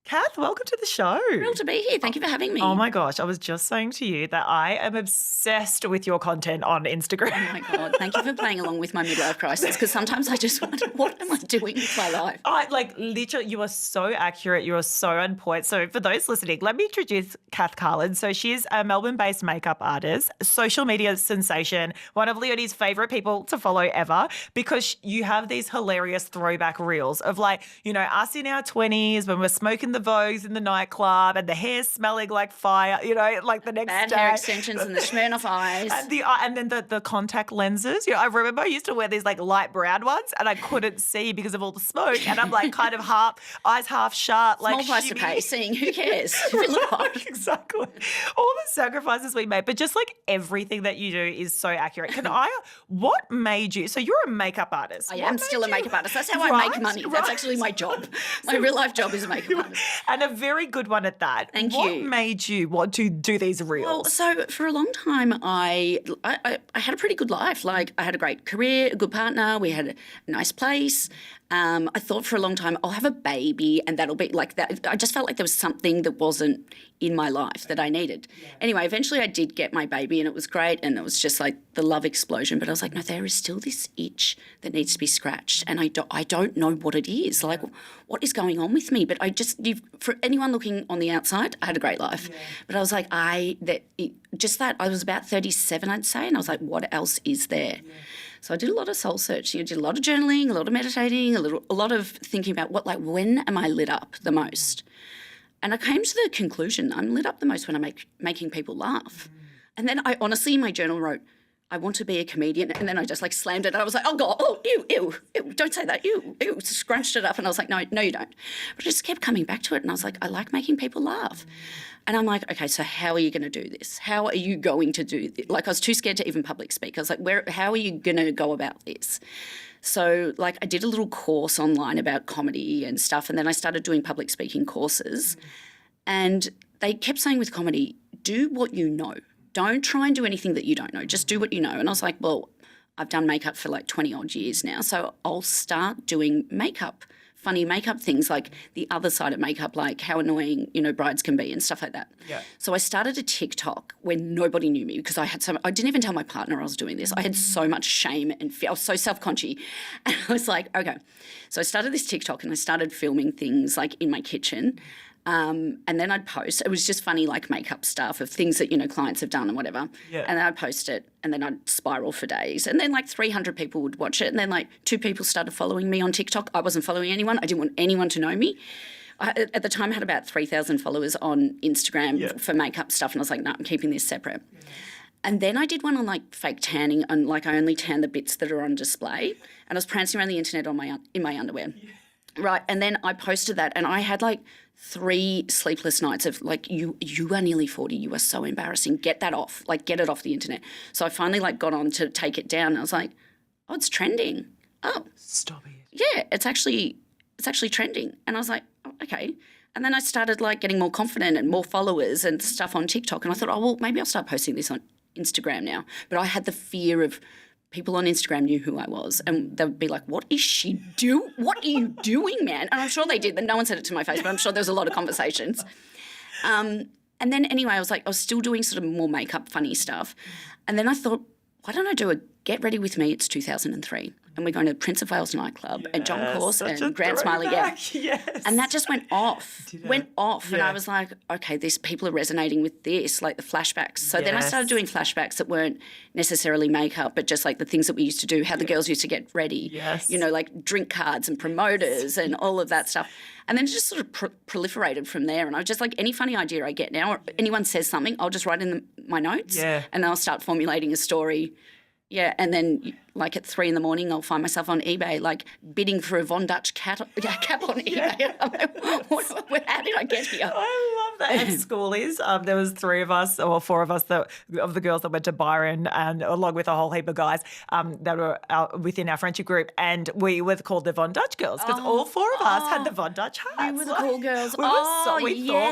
Kath, welcome to the show. Thrilled to be here. Thank you for having me. Oh my gosh, I was just saying to you that I am obsessed with your content on Instagram. Oh my God. Thank you for playing along with my midlife crisis, because sometimes I just wonder, what am I doing with my life? Literally, you are so accurate. You are so on point. So for those listening, let me introduce Kath Carlin. So she's a Melbourne-based makeup artist, social media sensation, one of Leonie's favourite people to follow ever, because you have these hilarious throwback reels of us in our 20s when we're smoking the Vogues in the nightclub and the hair smelling like fire, like the next Bad day. hair extensions and the Smirnoff eyes. And then the contact lenses. I remember I used to wear these light brown ones and I couldn't see because of all the smoke. And I'm kind of eyes half shut. Small price to pay, seeing who cares if it look hot. Exactly. All the sacrifices we made, but just everything that you do is so accurate. What made you, so you're a makeup artist. I am still a makeup artist. That's how I make money. That's actually my job. My real life job is a makeup artist. And a very good one at that. Thank you. What made you want to do these reels? Well, so for a long time, I had a pretty good life. I had a great career, a good partner. We had a nice place. I thought for a long time, I'll have a baby and that'll be like that. I just felt like there was something that wasn't in my life that I needed. Yeah. Anyway, eventually I did get my baby and it was great and it was just the love explosion. But I was like, no, there is still this itch that needs to be scratched and I don't know what it is. What is going on with me? But for anyone looking on the outside, I had a great life. Yeah. But I was like, I was about 37, I'd say, and I was like, what else is there? Yeah. So I did a lot of soul searching. I did a lot of journaling, a lot of meditating, a lot of thinking about when am I lit up the most? And I came to the conclusion I'm lit up the most when I'm making people laugh. And then I honestly in my journal wrote, I want to be a comedian. And then I just slammed it. And I was like, oh God, oh, ew, don't say that, ew, scrunched it up. And I was like, no, you don't. But I just kept coming back to it. And I was like, I like making people laugh. And I'm like, okay, so how are you going to do this? How are you going to do this? I was too scared to even public speak. I was like, how are you going to go about this? So I did a little course online about comedy and stuff. And then I started doing public speaking courses. And they kept saying with comedy, do what you know. Don't try and do anything that you don't know. Just do what you know. And I was like, well, I've done makeup for 20 odd years now. So I'll start doing funny makeup things, like the other side of makeup, like how annoying, brides can be and stuff like that. Yeah. So I started a TikTok when nobody knew me because I didn't even tell my partner I was doing this. I had so much shame and fear. I was so self-conscious. And I was like, okay. So I started this TikTok and I started filming things in my kitchen. And then I'd post. It was just funny, makeup stuff of things that, clients have done and whatever. Yeah. And then I'd post it and then I'd spiral for days. And then 300 people would watch it. And then 2 people started following me on TikTok. I wasn't following anyone. I didn't want anyone to know me. At the time, I had about 3,000 followers on Instagram for makeup stuff. And I was like, no, I'm keeping this separate. Yeah. And then I did one on fake tanning and I only tan the bits that are on display. And I was prancing around the internet in my underwear. Yeah. Right. And then I posted that and I had 3 sleepless nights of you are nearly 40. You are so embarrassing. Get that off. Get it off the internet. So I finally got on to take it down. And I was like, oh, it's trending. Oh. Stop it. Yeah, it's actually trending. And I was like, oh, okay. And then I started getting more confident and more followers and stuff on TikTok. And I thought, oh, well, maybe I'll start posting this on Instagram now. But I had the fear of people on Instagram knew who I was and they would be like, what is she doing? What are you doing, man? And I'm sure they did, but no one said it to my face, but I'm sure there was a lot of conversations. And then anyway, I was still doing sort of more makeup, funny stuff. And then I thought, why don't I do a Get Ready With Me? It's 2003. And we're going to Prince of Wales nightclub and John Course and Grant Smiley. Yeah. Yes. And that just went off. Yeah. And I was like, okay, people are resonating with this, the flashbacks. So then I started doing flashbacks that weren't necessarily makeup, but just the things that we used to do, how the girls used to get ready. Yes. Drink cards and promoters and all of that stuff. And then it just sort of proliferated from there. And I was just any funny idea I get now, or anyone says something, I'll just write in my notes. Yeah. And then I'll start formulating a story. Yeah, and then at 3 a.m, I'll find myself on eBay bidding for a Von Dutch cap on eBay. How did I get here? I love that. At schoolies, there was 3 of us or 4 of us of the girls that went to Byron, and along with a whole heap of guys that were within our friendship group, and we were called the Von Dutch girls because all 4 of us had the Von Dutch hats. We were the cool girls. We thought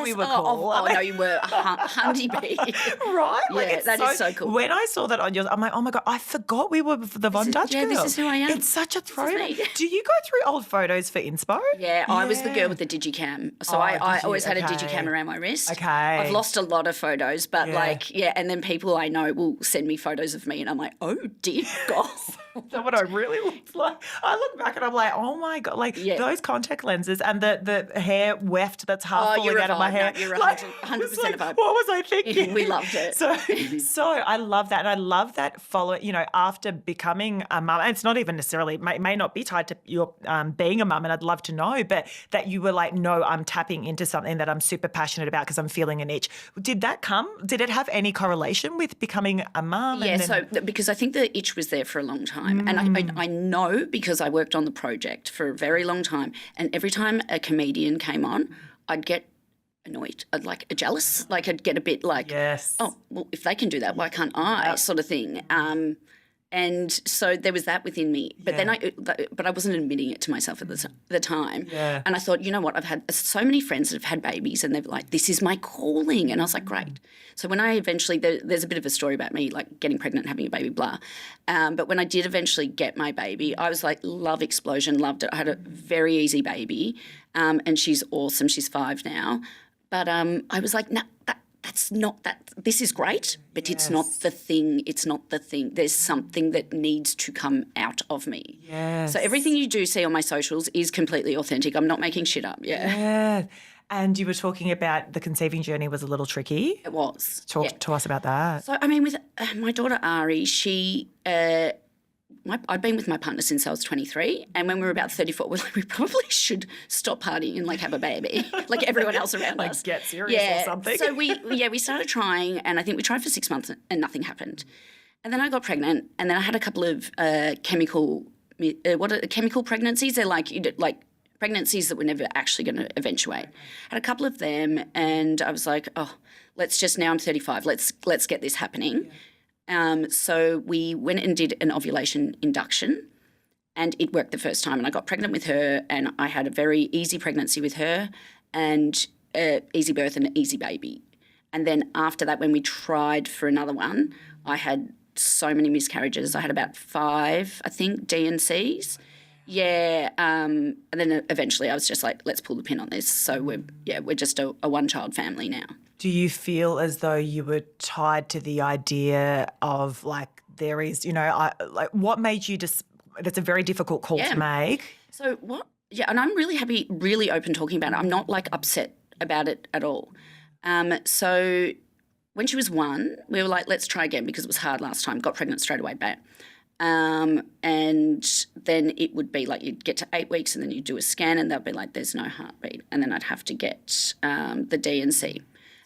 we were cool. No, you were a honeybee. Right? Yeah, that is so cool. When I saw that on yours, I'm like, oh my God, I forgot we were the Von Dutch girl. this is who I am. It's such a throwback. me. Do you go through old photos for inspo? Yeah, I was the girl with the digicam. So I did you? always had a Okay. digicam around my wrist. Okay. I've lost a lot of photos, but and then people I know will send me photos of me and I'm like, oh dear God. That's what I really looked like. I look back and I'm like, oh my God, like those contact lenses and the hair weft that's half falling out of my hair. No, you're 100% like, a vibe. what was I thinking? We loved it. So I love that. And I love that after becoming a mum, and it's not even necessarily, may not be tied to your being a mum, and I'd love to know, but that you were like, no, I'm tapping into something that I'm super passionate about because I'm feeling an itch. Did it have any correlation with becoming a mum? Yeah, so because I think the itch was there for a long time. And I know because I worked on the project for a very long time. And every time a comedian came on, I'd get annoyed. I'd like jealous. Like I'd get a bit like, yes. Oh, well, if they can do that, why can't I? Sort of thing. And so there was that within me. But then I wasn't admitting it to myself at the time. Yeah. And I thought, you know what, I've had so many friends that have had babies and they're like, this is my calling. And I was like, great. So when I eventually, there's a bit of a story about me, like getting pregnant, having a baby, blah. But when I did eventually get my baby, I was like, love explosion, loved it. I had a very easy baby and she's awesome. She's 5 now. But I was like, no, that's not that. This is great, but it's not the thing. It's not the thing. There's something that needs to come out of me. Yes. So everything you do see on my socials is completely authentic. I'm not making shit up. Yeah. And you were talking about the conceiving journey was a little tricky. It was. Talk to us about that. So, I mean, with my daughter Ari, I'd been with my partner since I was 23, and when we were about 34, we're like, we probably should stop partying and like have a baby, like everyone else around like us. Get serious or something. So we started trying, and I think we tried for 6 months, and nothing happened. And then I got pregnant, and then I had a couple of chemical pregnancies. They're like pregnancies that were never actually going to eventuate. Had a couple of them, and I was like, oh, now I'm 35. Let's get this happening. So we went and did an ovulation induction, and it worked the first time, and I got pregnant with her, and I had a very easy pregnancy with her and easy birth and an easy baby. And then after that, when we tried for another one, I had so many miscarriages. I had about 5, I think, D&Cs. Yeah, and then eventually I was just like, let's pull the pin on this. So we're just a one-child family now. Do you feel as though you were tied to the idea of like there is, what made you just? That's a very difficult call to make. So what? Yeah, and I'm really happy, really open talking about it. I'm not like upset about it at all. So when she was 1, we were like, let's try again because it was hard last time. Got pregnant straight away, bam. And then it would be like you'd get to 8 weeks and then you'd do a scan and they'd be like, there's no heartbeat. And then I'd have to get the D&C.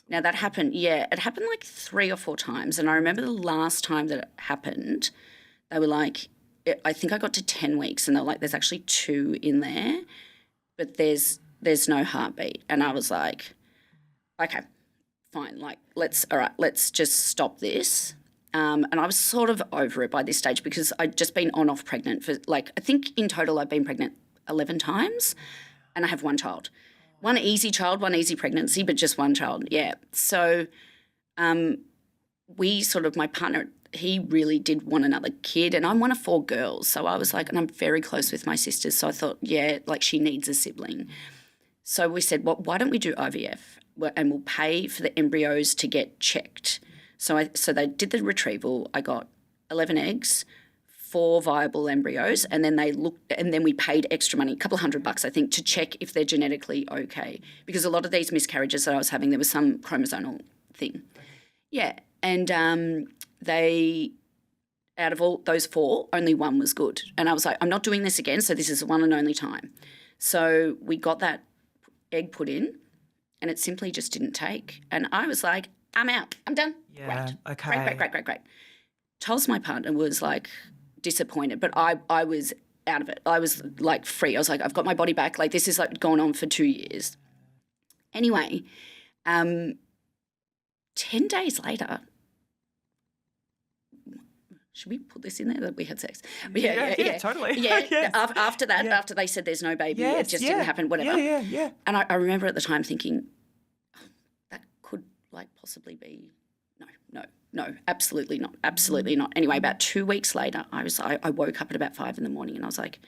Now that happened, it happened like 3 or 4 times. And I remember the last time that it happened, they were like, I think I got to 10 weeks and they were like, there's actually 2 in there, but there's no heartbeat. And I was like, okay, fine. Like, let's just stop this. And I was sort of over it by this stage because I'd just been on-off pregnant for I think in total I've been pregnant 11 times and I have 1 child. 1 easy child, 1 easy pregnancy, but just 1 child, yeah. So my partner, he really did want another kid and I'm one of 4 girls. So I was like, and I'm very close with my sisters. So I thought, she needs a sibling. So we said, well, why don't we do IVF and we'll pay for the embryos to get checked. So they did the retrieval. I got 11 eggs, 4 viable embryos, and then we paid extra money, a couple of $100, I think, to check if they're genetically okay. Because a lot of these miscarriages that I was having, there was some chromosomal thing. Yeah, and they, out of all those 4, only 1 was good. And I was like, I'm not doing this again, so this is the one and only time. So we got that egg put in, and it simply just didn't take. And I was like, I'm out. I'm done. Yeah, okay. Great. Charles, my partner, was like disappointed, but I was out of it. I was like free. I was like, I've got my body back. Like this is like gone on for 2 years. Anyway, 10 days later, should we put this in there that we had sex? Yeah, totally. Yeah, yes. After that, after they said there's no baby, it just didn't happen, whatever. Yeah. And I remember at the time thinking, oh, that could like possibly be, no, no, absolutely not, absolutely not. Anyway, about 2 weeks later, I woke up at about 5 a.m. and I was like,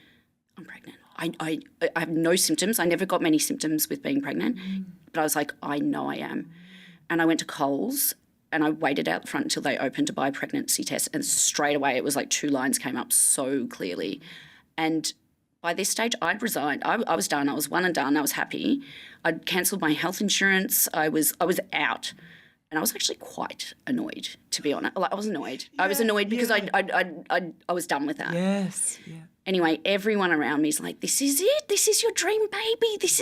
I'm pregnant. I have no symptoms. I never got many symptoms with being pregnant, but I was like, I know I am. And I went to Coles and I waited out the front until they opened to buy pregnancy tests, and straight away it was like 2 lines came up so clearly. And by this stage, I'd resigned. I was done. I was one and done. I was happy. I'd cancelled my health insurance. I was out. And I was actually quite annoyed, to be honest. Like, I was annoyed. I was annoyed because I was done with that. Yes. Yeah. Anyway, everyone around me is like, this is it. This is your dream baby. This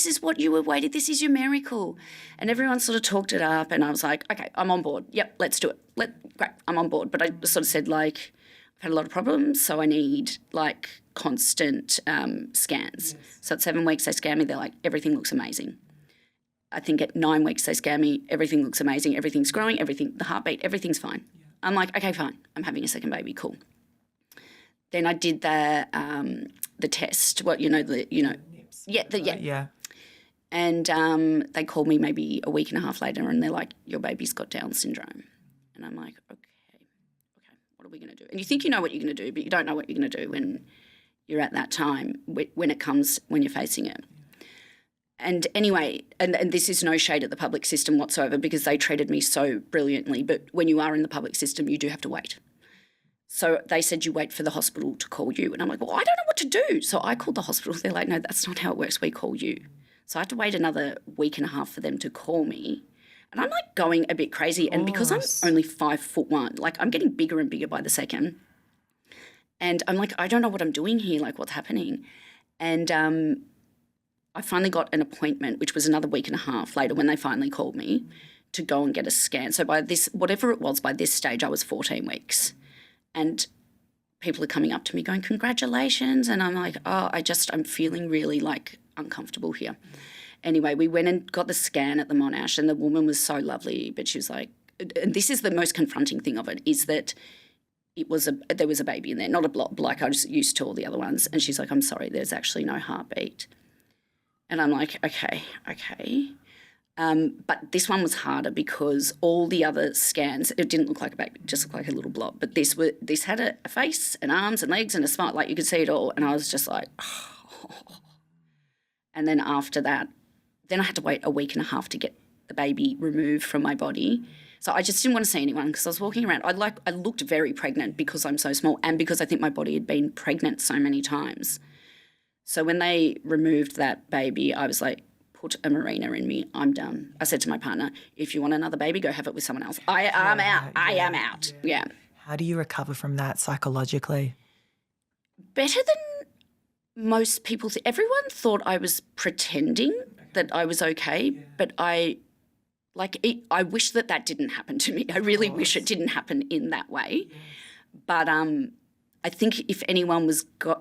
is what you were waiting. This is your miracle. And everyone sort of talked it up, and I was like, okay, I'm on board. Yep, let's do it. Great, I'm on board. But I sort of said, like, I've had a lot of problems, so I need, like, constant scans. Yes. So at 7 weeks they scan me. They're like, everything looks amazing. I think at 9 weeks they scan me. Everything looks amazing. Everything's growing. The heartbeat, everything's fine. Yeah. I'm like, okay, fine. I'm having a second baby. Cool. Then I did the test. Yeah. And they called me maybe a week and a half later, and they're like, your baby's got Down syndrome. And I'm like, okay, what are we going to do? And you think you know what you're going to do, but you don't know what you're going to do when you're at that time, when you're facing it. And anyway, and this is no shade at the public system whatsoever, because they treated me so brilliantly, but when you are in the public system, you do have to wait. So they said, you wait for the hospital to call you. And I'm like, well, I don't know what to do. So I called the hospital. They're like, no, that's not how it works. We call you. So I had to wait another week and a half for them to call me. And I'm like going a bit crazy. And because I'm only 5'1", like I'm getting bigger and bigger by the second. And I'm like, I don't know what I'm doing here. Like, what's happening? And I finally got an appointment, which was another week and a half later when they finally called me to go and get a scan. So by this, whatever it was, by this stage, I was 14 weeks. And people are coming up to me going, congratulations. And I'm like, I'm feeling really like uncomfortable here. Anyway, we went and got the scan at the Monash, and the woman was so lovely, but she was like, and this is the most confronting thing of it, is that there was a baby in there, not a blob like I was used to all the other ones. And she's like, I'm sorry, there's actually no heartbeat. And I'm like, okay. But this one was harder because all the other scans, it didn't look like a baby, it just looked like a little blob. But this had a face and arms and legs and a smile, like you could see it all. And I was just like, oh. And then after that, then I had to wait a week and a half to get the baby removed from my body. So I just didn't want to see anyone because I was walking around. I looked very pregnant because I'm so small, and because I think my body had been pregnant so many times. So when they removed that baby, I was like, put a marina in me. I'm done. I said to my partner, if you want another baby, go have it with someone else. I am out. I am out. Yeah. How do you recover from that psychologically? Better than most people. Everyone thought I was pretending that I was okay, but I wish that didn't happen to me. I really wish it didn't happen in that way. But I think if anyone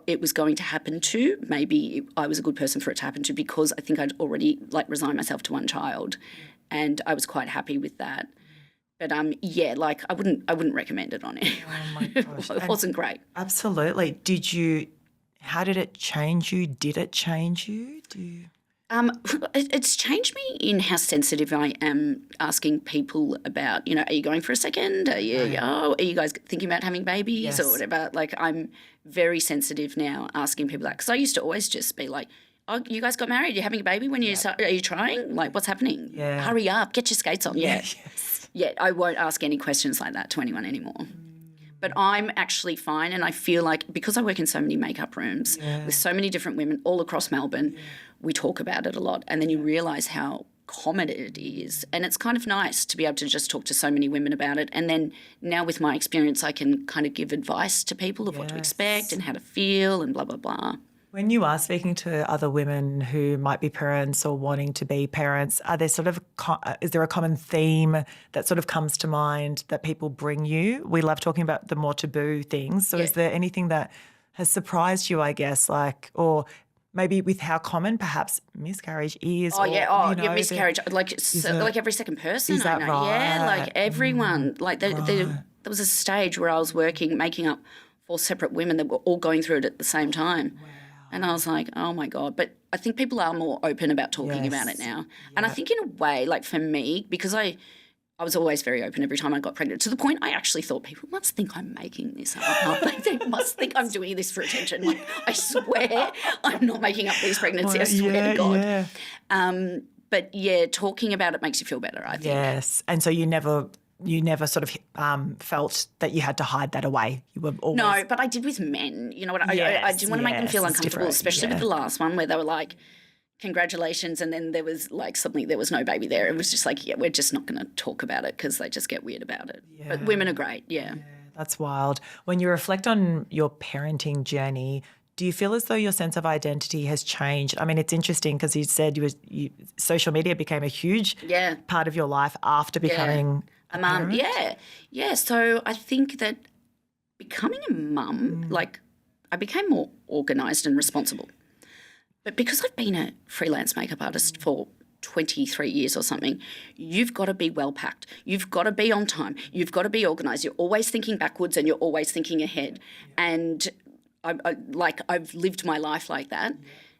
it was going to happen to, maybe I was a good person for it to happen to, because I think I'd already resigned myself to one child, and I was quite happy with that. But I wouldn't recommend it on anyone. Oh my gosh. It wasn't great. Absolutely. How did it change you? Did it change you? It's changed me in how sensitive I am asking people about, are you going for a second? Are you guys thinking about having babies or whatever? Like, I'm very sensitive now asking people that, because I used to always just be like, oh, you guys got married? You're having a baby when you start? Are you trying? Like, what's happening? Yeah. Hurry up, get your skates on. Yeah. Yes. Yeah, I won't ask any questions like that to anyone anymore. But I'm actually fine, and I feel like because I work in so many makeup rooms with so many different women all across Melbourne, we talk about it a lot, and then you realise how common it is. And it's kind of nice to be able to just talk to so many women about it. And then now with my experience, I can kind of give advice to people of what to expect and how to feel and blah, blah, blah. When you are speaking to other women who might be parents or wanting to be parents, are there is there a common theme that sort of comes to mind that people bring you? We love talking about the more taboo things. So is there anything that has surprised you, I guess, or maybe with how common perhaps miscarriage is? Miscarriage, like every second person is I that know. Right? Yeah, like everyone. There was a stage where I was making up 4 separate women that were all going through it at the same time. Wow. And I was like, oh, my God. But I think people are more open about talking about it now. Yeah. And I think in a way, like for me, because I I was always very open every time I got pregnant, to the point I actually thought people must think I'm making this up. Like, they must think I'm doing this for attention. Like, I swear I'm not making up these pregnancies. I swear to God. Yeah. But yeah, talking about it makes you feel better, I think. Yes. And so you never sort of felt that you had to hide that away. You were always... No, but I did with men. You know what? I didn't want to make them feel it's uncomfortable, different, especially with the last one where they were like, congratulations, and then there was like suddenly there was no baby there. It was just like, yeah, we're just not going to talk about it because they just get weird about it. Yeah. But women are great, yeah. That's wild. When you reflect on your parenting journey, do you feel as though your sense of identity has changed? I mean, it's interesting because you said social media became a huge part of your life after becoming a parent. Yeah. So I think that becoming a mum, like, I became more organised and responsible. But because I've been a freelance makeup artist for 23 years or something, you've got to be well packed. You've got to be on time. You've got to be organised. You're always thinking backwards and you're always thinking ahead. And I've lived my life like that.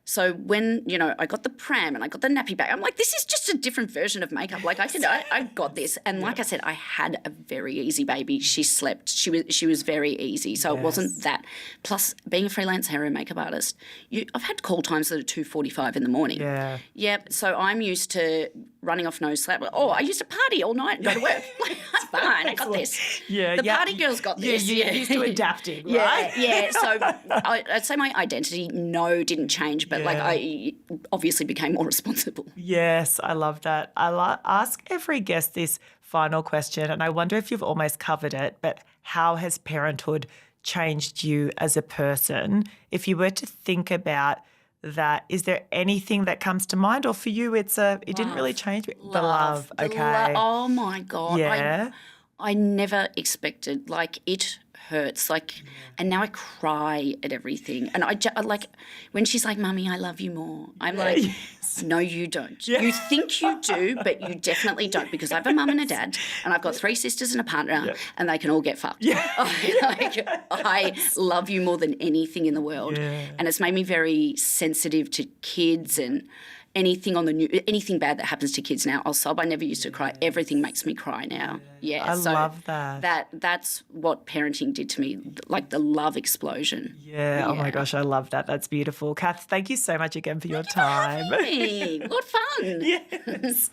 So when, I got the pram and I got the nappy bag, I'm like, this is just a different version of makeup. Like, I got this. And like I said, I had a very easy baby. She slept. She was very easy. So it wasn't that. Plus, being a freelance hair and makeup artist, I've had call times that are 2:45 in the morning. Yeah. Yep. So I'm used to running off no slap. Oh, I used to party all night and go to work. Like, that's fine. I got this. Yeah. The party girl's got this. You're used to adapting, right? Yeah. So I'd say my identity, didn't change, but like I obviously became more responsible. Yes, I love that. I ask every guest this final question, and I wonder if you've almost covered it, but how has parenthood changed you as a person? If you were to think about that, is there anything that comes to mind, or for you it didn't really change me? The love. Okay. Oh my God. Yeah. I never expected, like, it hurts, like, and now I cry at everything. And I like, when she's like, Mummy, I love you more, I'm like, no, you don't. Yeah. You think you do, but you definitely don't, because I have a mum and a dad, and I've got 3 sisters and a partner, and they can all get fucked. Yeah. I love you more than anything in the world. Yeah. And it's made me very sensitive to kids and anything on the news, anything bad that happens to kids now, I'll sob. I never used to cry. Everything makes me cry now. Yeah. I love that. That's what parenting did to me, like the love explosion. Yeah. Oh my gosh, I love that. That's beautiful. Kath, thank you so much again for your time. What fun. Yes.